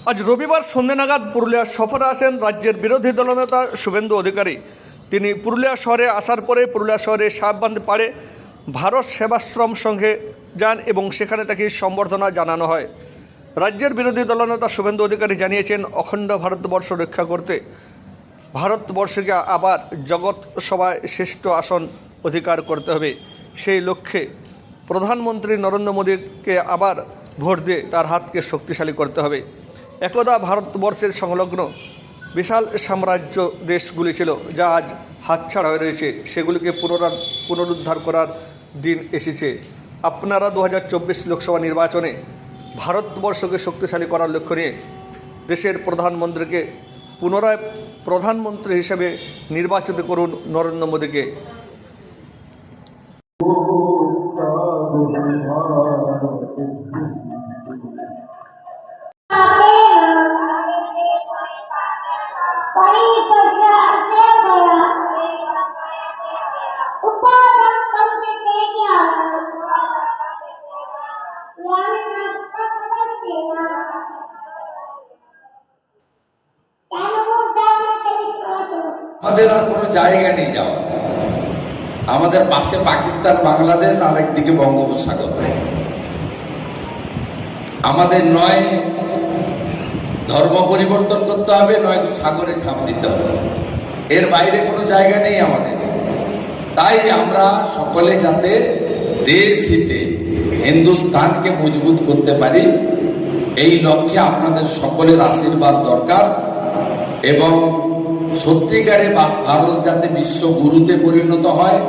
আজ রবিবার সন্ধ্যে নাগাদ পুরুলিয়া সফরে আসেন রাজ্যের বিরোধী দলনেতা শুভেন্দু অধিকারী। তিনি পুরুলিয়া শহরে আসার পরে পুরুলিয়া শহরে সাহেববাঁধ পাড়ে ভারত সেবাশ্রম সংঘে যান এবং সেখানে তাকে সম্বর্ধনা জানানো হয়। রাজ্যের বিরোধী দলনেতা শুভেন্দু অধিকারী জানিয়েছেন, অখণ্ড ভারতবর্ষ রক্ষা করতে ভারতবর্ষকে আবার জগৎ সভায় শ্রেষ্ঠ আসন অধিকার করতে হবে। সেই লক্ষ্যে প্রধানমন্ত্রী নরেন্দ্র মোদীকে আবার ভোট দিয়ে তার হাতকে শক্তিশালী করতে হবে। একদা ভারতবর্ষের সংলগ্ন বিশাল সাম্রাজ্য দেশগুলি ছিল, যা আজ হাতছাড়া হয়ে রয়েছে। সেগুলিকে পুনরুদ্ধার করার দিন এসেছে। আপনারা 2024 লোকসভা নির্বাচনে ভারতবর্ষকে শক্তিশালী করার লক্ষ্য নিয়ে দেশের প্রধানমন্ত্রীকে পুনরায় প্রধানমন্ত্রী হিসেবে নির্বাচিত করুন নরেন্দ্র মোদীকে। আমাদের আর কোনো জায়গা নেই যাওয়ার। আমাদের পাশে পাকিস্তান, বাংলাদেশ, আর একদিকে বঙ্গোপসাগর। আমাদের নয় ধর্ম পরিবর্তন করতে হবে, নয় সাগরে ঝাঁপ দিতে হবে। এর বাইরে কোনো জায়গা নেই আমাদের। তাই আমরা সকলে যাতে দেশ হিতে হিন্দুস্তানকে মজবুত করতে পারি, এই লক্ষ্যে আপনাদের সকলের আশীর্বাদ দরকার। এবং সত্যিকারে ভারত যাতে বিশ্বগুরুতে পরিণত হয়,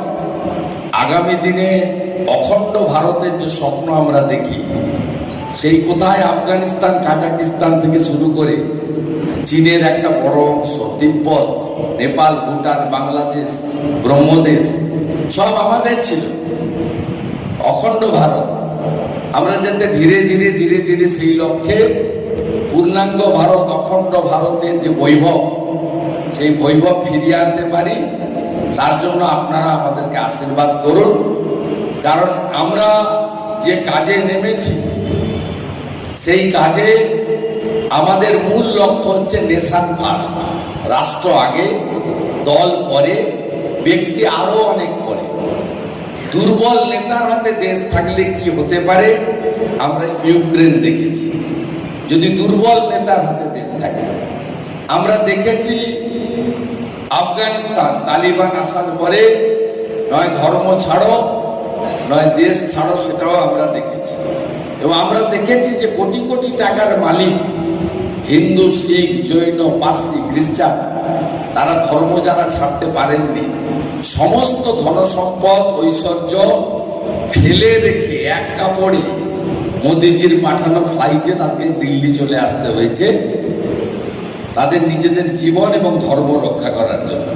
আগামী দিনে অখণ্ড ভারতের যে স্বপ্ন আমরা দেখি, সেই কোথায় আফগানিস্তান, কাজাকিস্তান থেকে শুরু করে চীনের একটা বড় অংশ, তিব্বত, নেপাল, ভুটান, বাংলাদেশ, ব্রহ্মদেশ সব আমাদের ছিল। অখণ্ড ভারত আমরা যাতে ধীরে ধীরে ধীরে ধীরে সেই লক্ষ্যে পূর্ণাঙ্গ ভারত, অখণ্ড ভারতের যে বৈভব, সেই বৈভব ফিরিয়ে আনতে পারি, তার জন্য আপনারা আমাদেরকে আশীর্বাদ করুন। কারণ আমরা যে কাজে নেমেছি, সেই কাজে আমাদের মূল লক্ষ্য হচ্ছে নেশন ফার্স্ট, রাষ্ট্র আগে, দল পরে, ব্যক্তি আরো অনেক পরে। দুর্বল নেতার হাতে দেশ থাকলে কি হতে পারে আমরা ইউক্রেন দেখেছি। যদি দুর্বল নেতার হাতে দেশ থাকে, আমরা দেখেছি আফগানিস্তান, তালিবান আসার পরে নয় ধর্ম ছাড়ো, নয় দেশ ছাড়ো, সেটাও আমরা দেখেছি। এবং আমরা দেখেছি যে কোটি কোটি টাকার মালিক হিন্দু, শিখ, জৈন, পার্সি, খ্রিস্টান, তারা ধর্ম যারা ছাড়তে পারেননি, সমস্ত ধনসম্পদ, ঐশ্বর্য ফেলে রেখে এক কাপড়ে মোদিজির পাঠানো ফ্লাইটে তাদেরকে দিল্লি চলে আসতে হয়েছে, তাদের নিজেদের জীবন এবং ধর্ম রক্ষা করার জন্য।